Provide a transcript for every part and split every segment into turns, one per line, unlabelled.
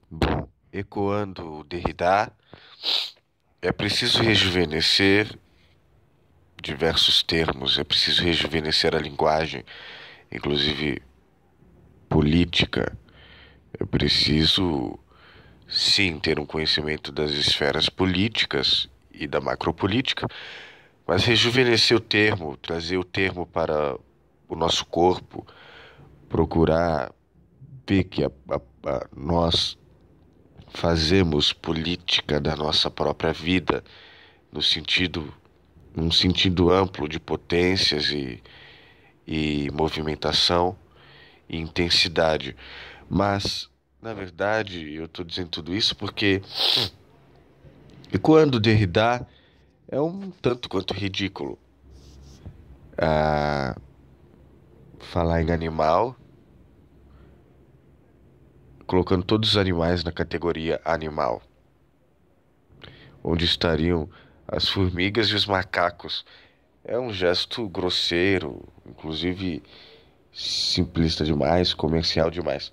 Bom, ecoando o Derrida, é preciso rejuvenescer diversos termos, é preciso rejuvenescer a linguagem, inclusive política. É preciso, sim, ter um conhecimento das esferas políticas e da macropolítica, mas rejuvenescer o termo, trazer o termo para o nosso corpo, procurar ver que nós fazemos política da nossa própria vida no sentido, num sentido amplo de potências e movimentação e intensidade. Mas, na verdade, eu estou dizendo tudo isso porque, e quando Derrida é um tanto quanto ridículo falar em animal, colocando todos os animais na categoria animal, onde estariam as formigas e os macacos. É um gesto grosseiro, inclusive simplista demais, comercial demais.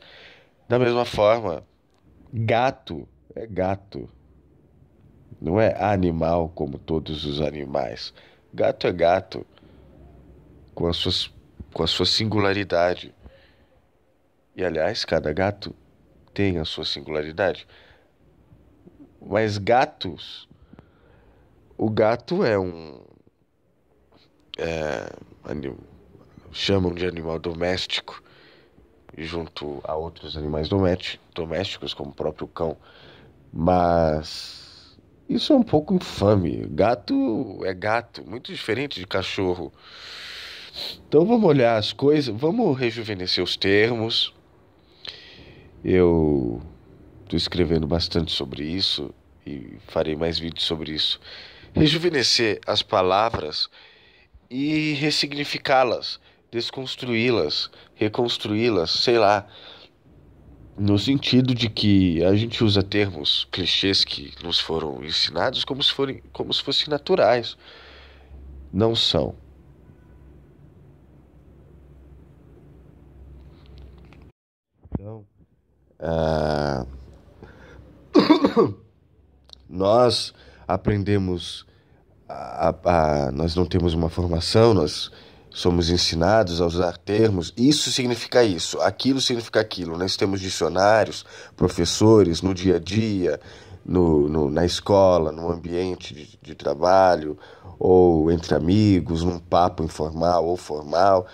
Da mesma forma, gato é gato, não é animal como todos os animais. Gato é gato, com as suas, com a sua singularidade. E aliás, cada gato tem a sua singularidade. Mas gatos, o gato é um, ani- chamam de animal doméstico, junto a outros animais domésticos, como o próprio cão. Mas isso é um pouco infame. Gato é gato, muito diferente de cachorro. Então vamos olhar as coisas, vamos rejuvenescer os termos. Eu estou escrevendo bastante sobre isso e farei mais vídeos sobre isso. Rejuvenescer as palavras e ressignificá-las, desconstruí-las, reconstruí-las, sei lá, no sentido de que a gente usa termos, clichês que nos foram ensinados como se fossem naturais. Não são. Então, ah, nós aprendemos, nós não temos uma formação, nós somos ensinados a usar termos. Isso significa isso, aquilo significa aquilo. Nós temos dicionários, professores no dia a dia, na escola, no ambiente de trabalho, ou entre amigos, num papo informal ou formal.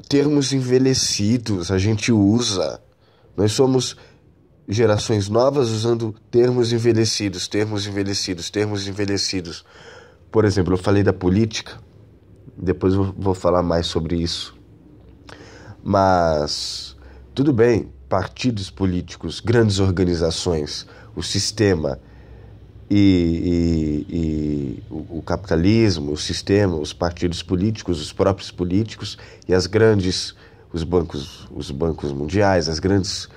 Termos envelhecidos a gente usa. Nós somos gerações novas usando termos envelhecidos, termos envelhecidos, termos envelhecidos. Por exemplo, eu falei da política, depois eu vou falar mais sobre isso. Mas tudo bem, partidos políticos, grandes organizações, o sistema e o capitalismo, o sistema, os partidos políticos, os próprios políticos e as grandes, os bancos mundiais, as grandes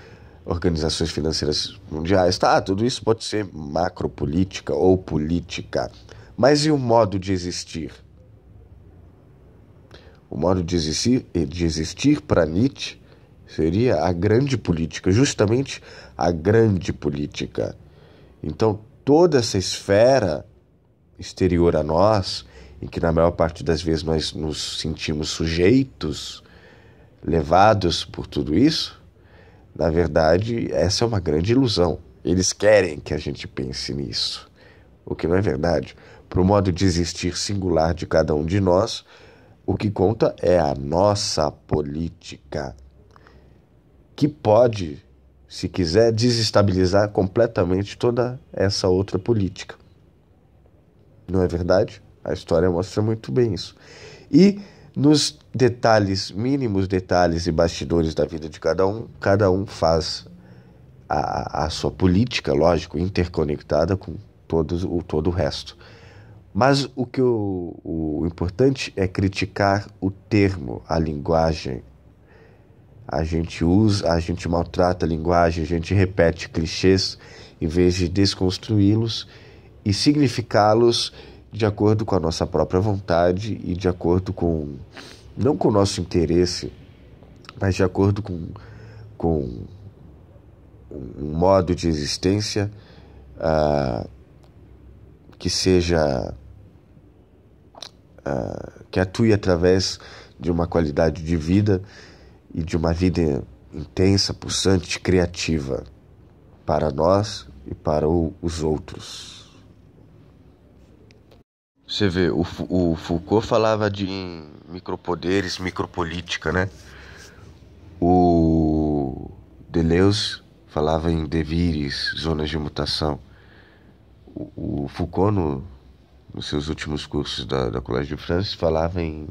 organizações financeiras mundiais, tá, tudo isso pode ser macropolítica ou política. Mas e o modo de existir? O modo de existir para Nietzsche seria a grande política, justamente a grande política. Então, toda essa esfera exterior a nós, em que na maior parte das vezes nós nos sentimos sujeitos, levados por tudo isso, na verdade, essa é uma grande ilusão. Eles querem que a gente pense nisso, o que não é verdade. Para o modo de existir singular de cada um de nós, o que conta é a nossa política, que pode, se quiser, desestabilizar completamente toda essa outra política. Não é verdade? A história mostra muito bem isso. E nos detalhes, mínimos detalhes e bastidores da vida de cada um faz a sua política, lógico, interconectada com todo o resto. Mas o importante é criticar o termo, a linguagem. A gente maltrata a linguagem, a gente repete clichês em vez de desconstruí-los e significá-los de acordo com a nossa própria vontade e de acordo com, não com o nosso interesse, mas de acordo com um modo de existência que seja que atue através de uma qualidade de vida e de uma vida intensa, pulsante, criativa para nós e para os outros. Você vê, o Foucault falava de micropoderes, micropolítica, né? O Deleuze falava em devires, zonas de mutação. O Foucault, nos seus últimos cursos da Collège de France, falava em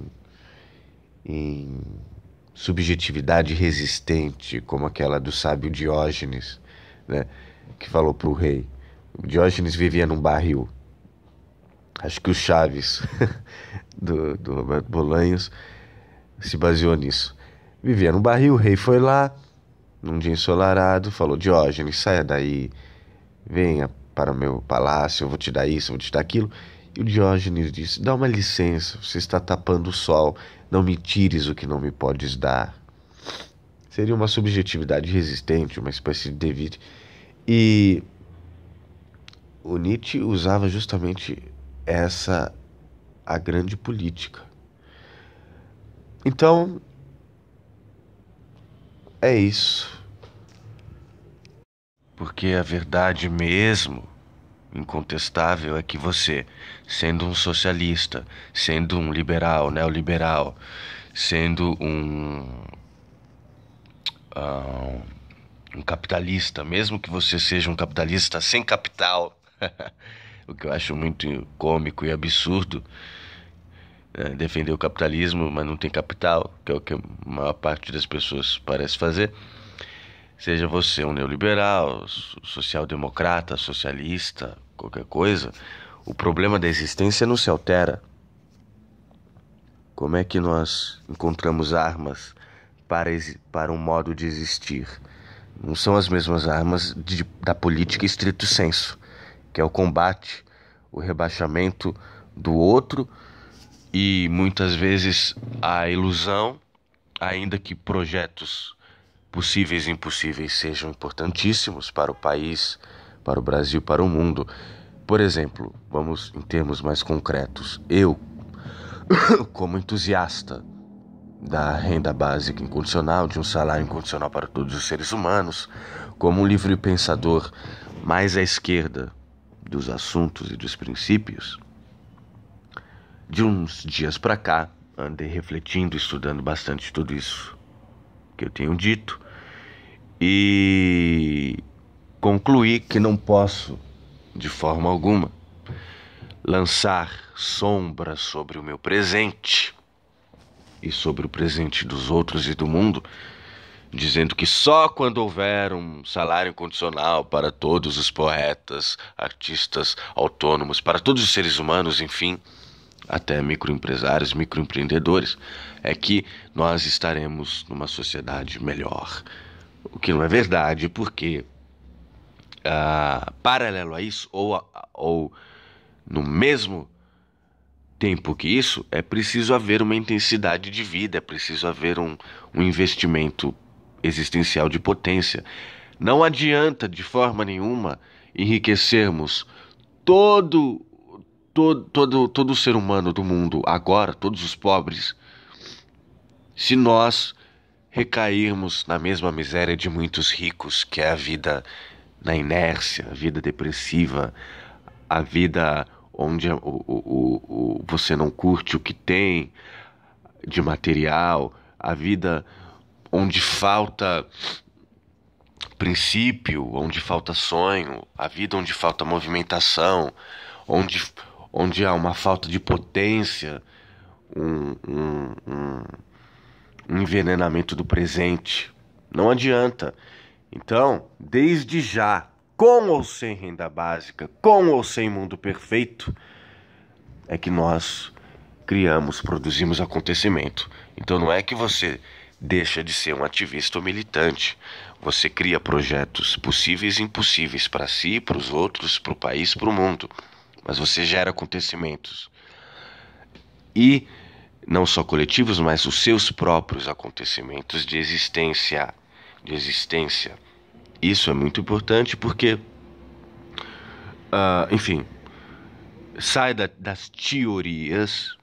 subjetividade resistente, como aquela do sábio Diógenes, né? Que falou para o rei. O Diógenes vivia num barril. Acho que o Chaves, do Roberto Bolanhos, se baseou nisso. Vivia num barril, o rei foi lá, num dia ensolarado, falou: Diógenes, saia daí, venha para o meu palácio, eu vou te dar isso, eu vou te dar aquilo. E o Diógenes disse: dá uma licença, você está tapando o sol, não me tires o que não me podes dar. Seria uma subjetividade resistente, uma espécie de devir. E o Nietzsche usava justamente a grande política. Então, é isso. Porque a verdade mesmo, incontestável, é que você, sendo um socialista, sendo um liberal, neoliberal, sendo um capitalista, mesmo que você seja um capitalista sem capital, o que eu acho muito cômico e absurdo, defender o capitalismo, mas não tem capital, que é o que a maior parte das pessoas parece fazer. Seja você um neoliberal, social-democrata, socialista, qualquer coisa, o problema da existência não se altera. Como é que nós encontramos armas para um modo de existir? Não são as mesmas armas da política estrito sensu, que é o combate, o rebaixamento do outro e muitas vezes a ilusão, ainda que projetos possíveis e impossíveis sejam importantíssimos para o país, para o Brasil, para o mundo. Por exemplo, vamos em termos mais concretos. Eu, como entusiasta da renda básica incondicional, de um salário incondicional para todos os seres humanos, como um livre pensador mais à esquerda dos assuntos e dos princípios, de uns dias para cá, andei refletindo, estudando bastante tudo isso que eu tenho dito e concluí que não posso, de forma alguma, lançar sombra sobre o meu presente e sobre o presente dos outros e do mundo, dizendo que só quando houver um salário incondicional para todos os poetas, artistas autônomos, para todos os seres humanos, enfim, até microempresários, microempreendedores, é que nós estaremos numa sociedade melhor. O que não é verdade, porque paralelo a isso, ou no mesmo tempo que isso, é preciso haver uma intensidade de vida, é preciso haver um investimento existencial de potência. Não adianta de forma nenhuma enriquecermos todo ser humano do mundo agora, todos os pobres, se nós recairmos na mesma miséria de muitos ricos, que é a vida na inércia, a vida depressiva, a vida onde você não curte o que tem de material, a vida onde falta princípio, onde falta sonho, a vida onde falta movimentação, onde há uma falta de potência, um envenenamento do presente. Não adianta. Então, desde já, com ou sem renda básica, com ou sem mundo perfeito, é que nós produzimos acontecimento. Então não é que você deixa de ser um ativista ou militante. Você cria projetos possíveis e impossíveis para si, para os outros, para o país, para o mundo. Mas você gera acontecimentos. E não só coletivos, mas os seus próprios acontecimentos de existência. Isso é muito importante porque, enfim, sai das teorias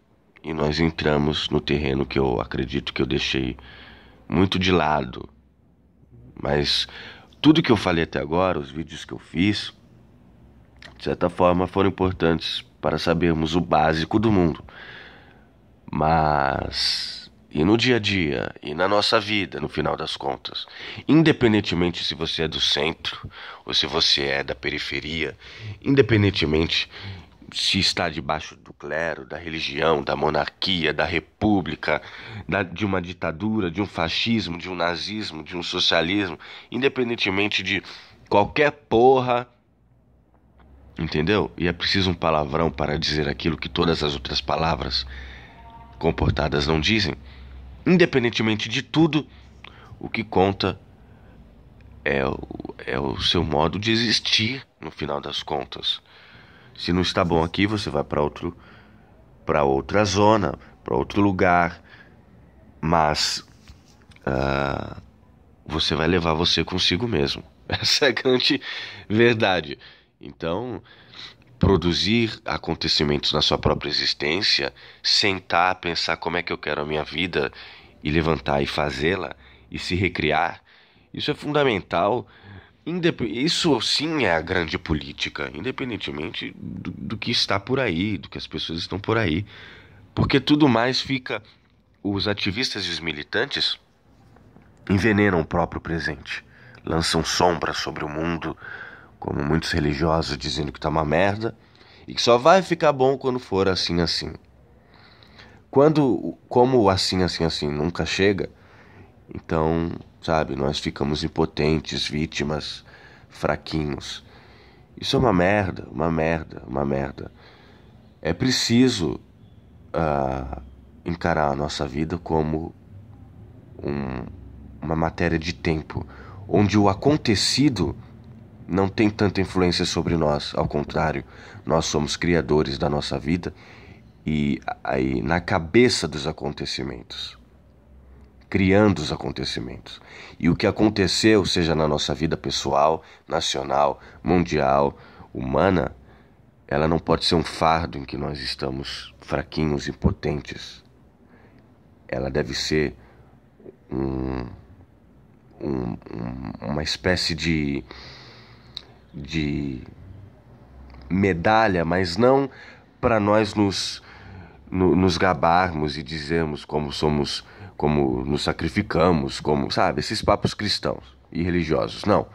e nós entramos no terreno que eu acredito que eu deixei muito de lado. Mas tudo que eu falei até agora, os vídeos que eu fiz, de certa forma foram importantes para sabermos o básico do mundo. Mas, e no dia a dia, e na nossa vida, no final das contas, independentemente se você é do centro ou se você é da periferia, independentemente se está debaixo do clero, da religião, da monarquia, da república, de uma ditadura, de um fascismo, de um nazismo, de um socialismo, independentemente de qualquer porra, entendeu? E é preciso um palavrão para dizer aquilo que todas as outras palavras comportadas não dizem. Independentemente de tudo, o que conta é o seu modo de existir no final das contas. Se não está bom aqui, você vai para outra zona, para outro lugar, mas você vai levar você consigo mesmo. Essa é a grande verdade. Então, produzir acontecimentos na sua própria existência, sentar, pensar como é que eu quero a minha vida e levantar e fazê-la e se recriar, isso é fundamental. Isso sim é a grande política, independentemente do que está por aí, do que as pessoas estão por aí. Porque tudo mais fica. Os ativistas e os militantes envenenam o próprio presente, lançam sombras sobre o mundo, como muitos religiosos dizendo que tá uma merda e que só vai ficar bom quando for assim assim. Como assim assim assim nunca chega, então, sabe, nós ficamos impotentes, vítimas, fraquinhos. Isso é uma merda, uma merda, uma merda. É preciso encarar a nossa vida como uma matéria de tempo, onde o acontecido não tem tanta influência sobre nós. Ao contrário, nós somos criadores da nossa vida e aí na cabeça dos acontecimentos, criando os acontecimentos. E o que aconteceu, seja na nossa vida pessoal, nacional, mundial, humana, ela não pode ser um fardo em que nós estamos fraquinhos, impotentes. Ela deve ser uma espécie de medalha, mas não para nós nos gabarmos e dizermos como somos, como nos sacrificamos, como, sabe, esses papos cristãos e religiosos, não.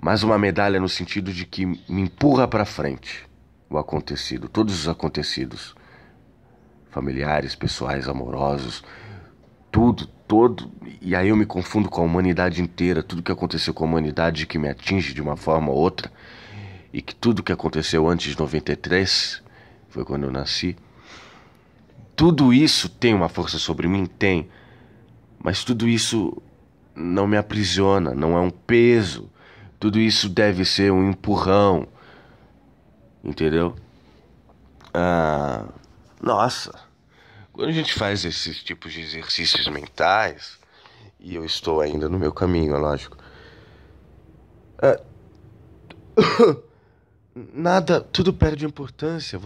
Mas uma medalha no sentido de que me empurra para frente o acontecido, todos os acontecidos, familiares, pessoais, amorosos, tudo, todo, e aí eu me confundo com a humanidade inteira, tudo que aconteceu com a humanidade que me atinge de uma forma ou outra, e que tudo que aconteceu antes de 93, foi quando eu nasci, tudo isso tem uma força sobre mim? Tem. Mas tudo isso não me aprisiona, não é um peso. Tudo isso deve ser um empurrão. Entendeu? Nossa. Quando a gente faz esses tipos de exercícios mentais, e eu estou ainda no meu caminho, é lógico. Nada, tudo perde importância.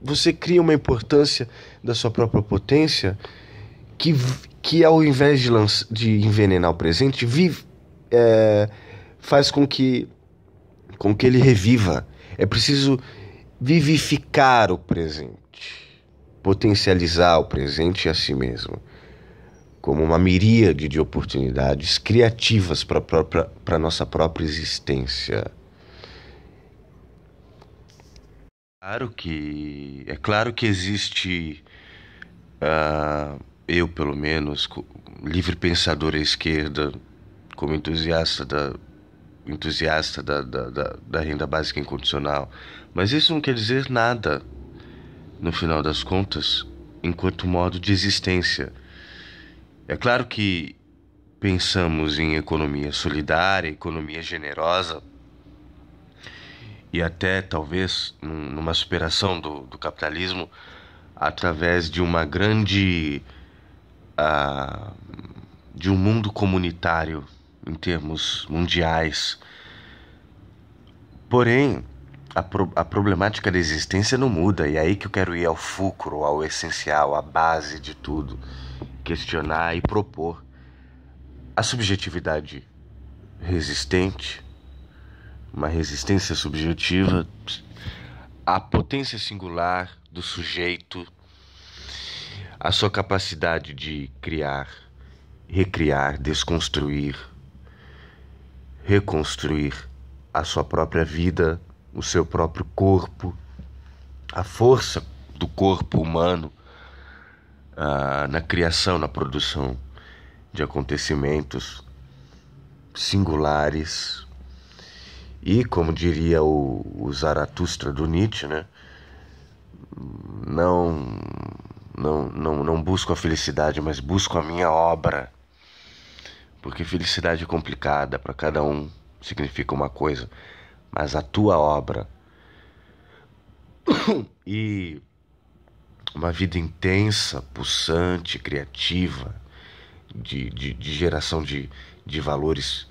Você cria uma importância da sua própria potência que ao invés de envenenar o presente, faz com que ele reviva. É preciso vivificar o presente, potencializar o presente a si mesmo, como uma miríade de oportunidades criativas para a nossa própria existência. É claro que existe, eu pelo menos, livre pensador à esquerda, como entusiasta da renda básica incondicional, mas isso não quer dizer nada, no final das contas, enquanto modo de existência. É claro que pensamos em economia solidária, economia generosa, e até talvez numa superação do capitalismo através de uma grande de um mundo comunitário, em termos mundiais. Porém, a problemática da existência não muda, e é aí que eu quero ir ao fulcro, ao essencial, à base de tudo. Questionar e propor a subjetividade resistente, uma resistência subjetiva, a potência singular do sujeito, a sua capacidade de criar, recriar, desconstruir, reconstruir a sua própria vida, o seu próprio corpo, a força do corpo humano na criação, na produção de acontecimentos singulares. E, como diria o Zaratustra do Nietzsche, né? Não busco a felicidade, mas busco a minha obra. Porque felicidade é complicada, para cada um significa uma coisa, mas a tua obra e uma vida intensa, pulsante, criativa, de geração de valores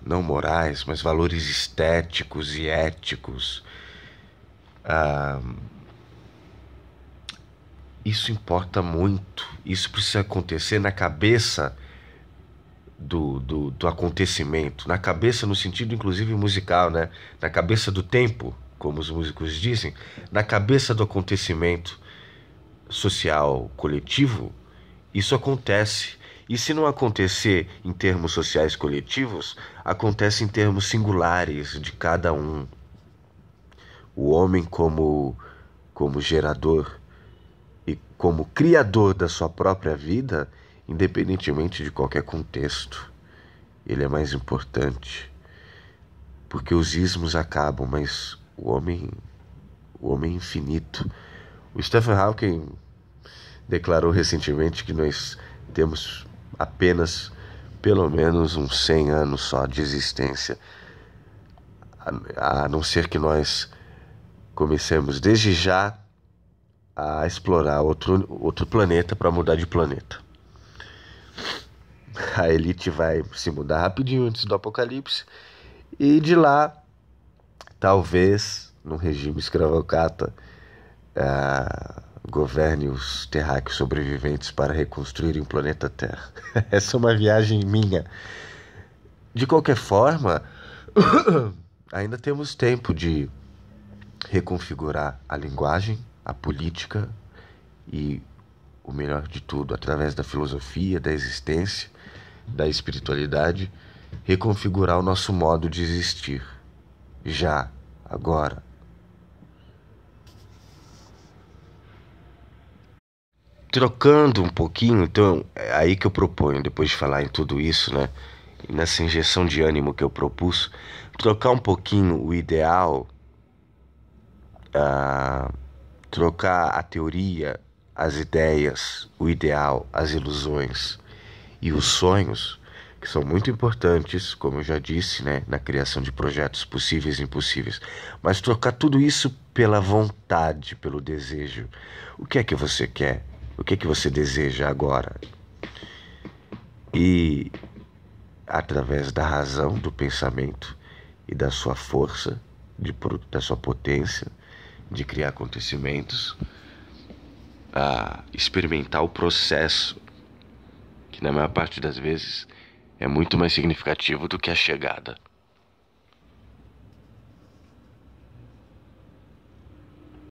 não morais, mas valores estéticos e éticos. Isso importa muito. Isso precisa acontecer na cabeça do acontecimento, na cabeça no sentido inclusive musical, né? Na cabeça do tempo, como os músicos dizem, na cabeça do acontecimento social coletivo. Isso acontece. E se não acontecer em termos sociais coletivos, acontece em termos singulares de cada um. O homem como gerador e como criador da sua própria vida, independentemente de qualquer contexto, ele é mais importante. Porque os ismos acabam, mas o homem é infinito. O Stephen Hawking declarou recentemente que nós temos apenas pelo menos uns 100 anos só de existência, a não ser que nós comecemos desde já a explorar outro planeta para mudar de planeta. A elite vai se mudar rapidinho antes do apocalipse, e de lá, talvez, num regime escravocrata, governe os terráqueos sobreviventes para reconstruírem o planeta Terra. Essa é uma viagem minha. De qualquer forma, ainda temos tempo de reconfigurar a linguagem, a política e, o melhor de tudo, através da filosofia, da existência, da espiritualidade, reconfigurar o nosso modo de existir. Já, agora. Trocando um pouquinho, então, é aí que eu proponho, depois de falar em tudo isso, né? E nessa injeção de ânimo que eu propus, trocar um pouquinho o ideal, trocar a teoria, as ideias, o ideal, as ilusões e os sonhos, que são muito importantes, como eu já disse, né, na criação de projetos possíveis e impossíveis, mas trocar tudo isso pela vontade, pelo desejo. O que é que você quer? O que é que você deseja agora? E, através da razão, do pensamento e da sua força, da sua potência de criar acontecimentos, a experimentar o processo, que na maior parte das vezes é muito mais significativo do que a chegada.